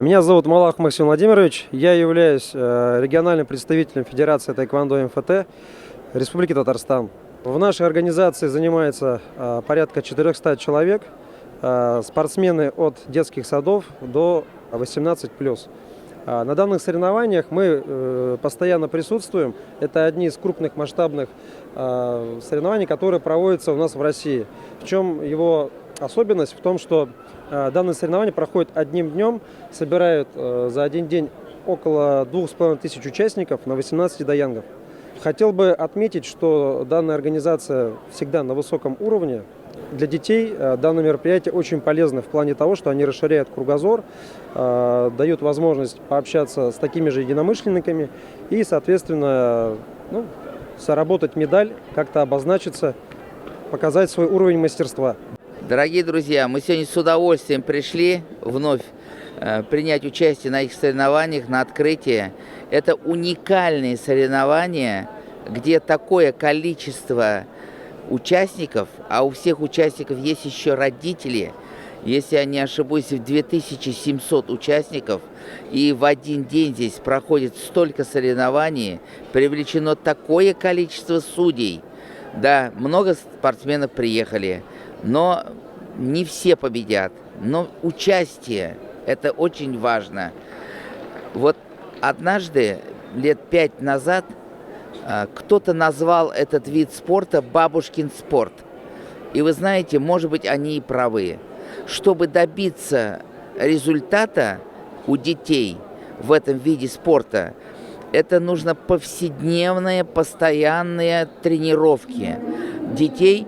Меня зовут Малах Максим Владимирович. Я являюсь региональным представителем Федерации Таэквондо МФТ Республики Татарстан. В нашей организации занимается порядка 400 человек, спортсмены от детских садов до 18+. На данных соревнованиях мы постоянно присутствуем. Это одни из крупных масштабных соревнований, которые проводятся у нас в России. В чем его особенность? В том, что данные соревнования проходят одним днем, собирают за один день около 2500 участников на 18 даянгов. Хотел бы отметить, что данная организация всегда на высоком уровне. Для детей данное мероприятие очень полезно в плане того, что они расширяют кругозор, дают возможность пообщаться с такими же единомышленниками и, соответственно, заработать медаль, как-то обозначиться, показать свой уровень мастерства. Дорогие друзья, мы сегодня с удовольствием пришли вновь принять участие на их соревнованиях, на открытии. Это уникальные соревнования, где такое количество участников, а у всех участников есть еще родители. Если я не ошибусь, 2700 участников, и в один день здесь проходит столько соревнований, привлечено такое количество судей. Да, много спортсменов приехали, но не все победят. Но участие – это очень важно. Вот однажды, лет 5 назад, кто-то назвал этот вид спорта «бабушкин спорт». И вы знаете, может быть, они и правы. Чтобы добиться результата у детей в этом виде спорта, это нужно повседневные, постоянные тренировки. Детей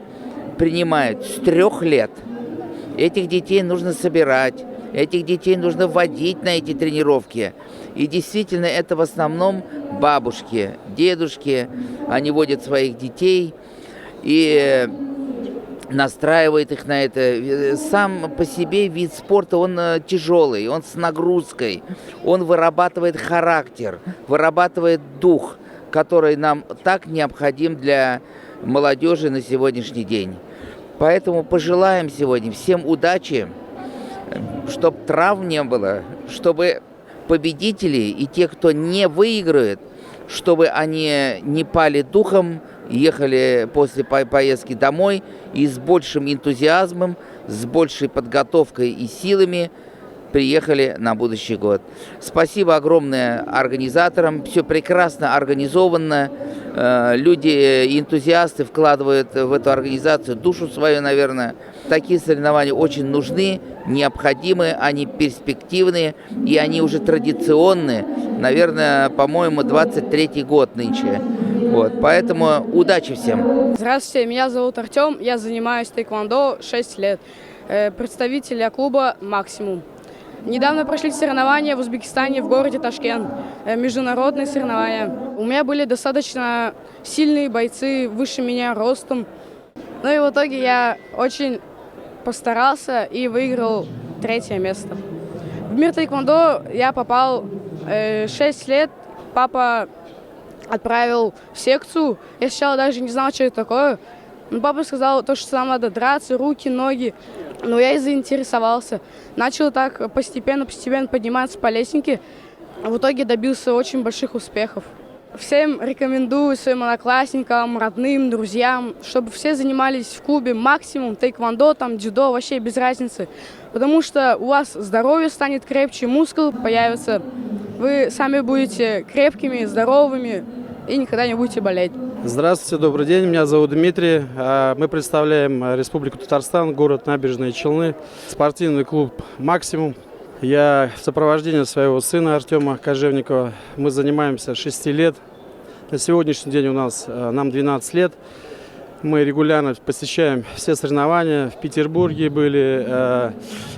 принимают с 3 лет. Этих детей нужно собирать, этих детей нужно водить на эти тренировки. И действительно, это в основном бабушки, дедушки. Они водят своих детей и настраивают их на это. Сам по себе вид спорта, он тяжелый, он с нагрузкой. Он вырабатывает характер, вырабатывает дух, который нам так необходим для молодежи на сегодняшний день. Поэтому пожелаем сегодня всем удачи, чтобы травм не было, чтобы победители и те, кто не выиграет, чтобы они не пали духом, ехали после поездки домой и с большим энтузиазмом, с большей подготовкой и силами приехали на будущий год. Спасибо огромное организаторам, все прекрасно организовано, люди, энтузиасты вкладывают в эту организацию душу свою, наверное. Такие соревнования очень нужны, необходимы, они перспективные и они уже традиционные. Наверное, по-моему, 23-й год нынче. Вот, поэтому удачи всем. Здравствуйте, меня зовут Артем, я занимаюсь таэквондо 6 лет, представитель клуба «Максимум». Недавно прошли соревнования в Узбекистане, в городе Ташкент, международные соревнования. У меня были достаточно сильные бойцы, выше меня ростом. Ну и в итоге я очень постарался и выиграл 3-е место. В мир таэквондо я попал 6 лет, папа отправил в секцию. Я сначала даже не знал, что это такое. Но папа сказал, что нам надо драться, руки, ноги. Но я и заинтересовался. Начал так постепенно подниматься по лестнике. В итоге добился очень больших успехов. Всем рекомендую, своим одноклассникам, родным, друзьям, чтобы все занимались в клубе «Максимум», таэквондо, там, дзюдо, вообще без разницы. Потому что у вас здоровье станет крепче, мускулы появятся. Вы сами будете крепкими, здоровыми и никогда не будете болеть. Здравствуйте, добрый день. Меня зовут Дмитрий. Мы представляем Республику Татарстан, город Набережные Челны, спортивный клуб «Максимум». Я в сопровождении своего сына Артема Кожевникова. Мы занимаемся 6 лет. На сегодняшний день нам 12 лет. Мы регулярно посещаем все соревнования. В Петербурге были,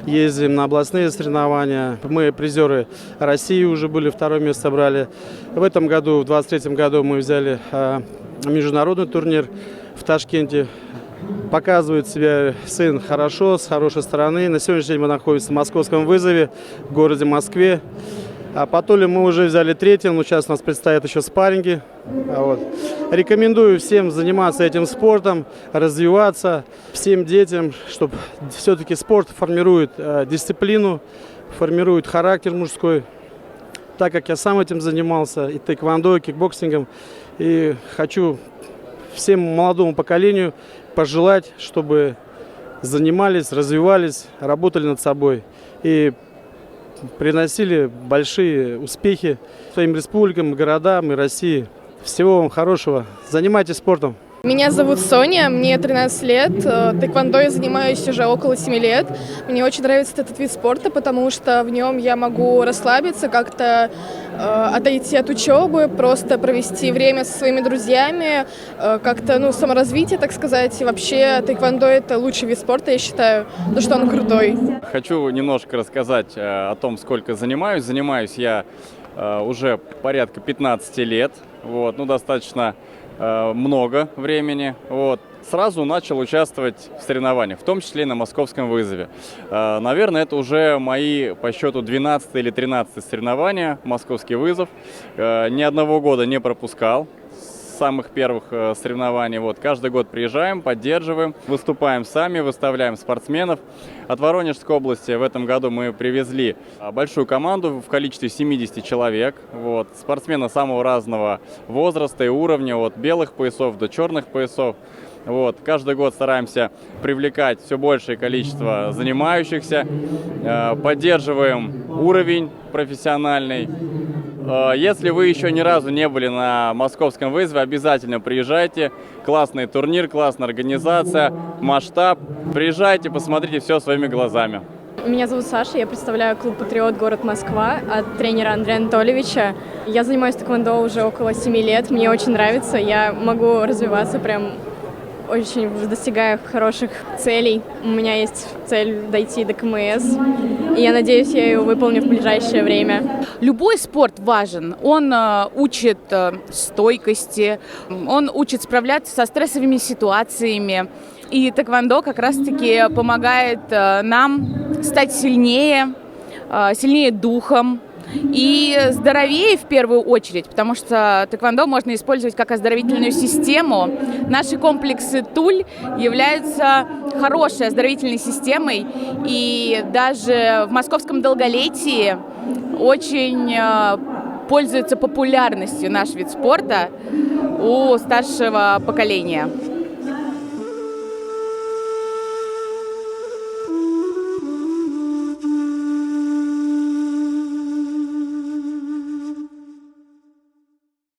ездим на областные соревнования. Мы призеры России уже были, 2-е место брали. В этом году, в 23-м году мы взяли международный турнир в Ташкенте. Показывает себя сын хорошо, с хорошей стороны. На сегодняшний день мы находимся в московском вызове, в городе Москве. А по Толе мы уже взяли 3-е, но сейчас у нас предстоят еще спарринги. Рекомендую всем заниматься этим спортом, развиваться, всем детям, чтобы все-таки спорт формирует дисциплину, формирует характер мужской. Так как я сам этим занимался, и тэквондо, и кикбоксингом, и хочу всем молодому поколению пожелать, чтобы занимались, развивались, работали над собой и приносили большие успехи своим республикам, городам и России. Всего вам хорошего. Занимайтесь спортом. Меня зовут Соня, мне 13 лет. Тэквондо я занимаюсь уже около 7 лет. Мне очень нравится этот вид спорта, потому что в нем я могу расслабиться, как-то отойти от учебы, просто провести время со своими друзьями, как-то саморазвитие, так сказать. И вообще тэквондо — это лучший вид спорта, я считаю, потому что он крутой. Хочу немножко рассказать о том, сколько занимаюсь. Занимаюсь я уже порядка 15 лет, достаточно много времени. Сразу начал участвовать в соревнованиях, в том числе и на московском вызове. Наверное, это уже мои по счету 12 или 13 соревнования, московский вызов. Ни одного года не пропускал с самых первых соревнований. Каждый год приезжаем, поддерживаем, выступаем сами, выставляем спортсменов. От Воронежской области в этом году мы привезли большую команду в количестве 70 человек. Спортсмены самого разного возраста и уровня, от белых поясов до черных поясов. Каждый год стараемся привлекать все большее количество занимающихся, поддерживаем уровень профессиональный. Если вы еще ни разу не были на московском вызове, обязательно приезжайте. Классный турнир, классная организация, масштаб. Приезжайте, посмотрите все своими глазами. Меня зовут Саша, я представляю клуб «Патриот», город Москва, от тренера Андрея Анатольевича. Я занимаюсь тэквондо уже около 7 лет, мне очень нравится, я могу развиваться прям очень, достигая хороших целей. У меня есть цель дойти до КМС, и я надеюсь, я ее выполню в ближайшее время. Любой спорт важен. Он учит стойкости, он учит справляться со стрессовыми ситуациями. И тэквондо как раз-таки помогает нам стать сильнее духом и здоровее в первую очередь, потому что тэквондо можно использовать как оздоровительную систему. Наши комплексы Туль являются хорошей оздоровительной системой, и даже в московском долголетии очень пользуется популярностью наш вид спорта у старшего поколения.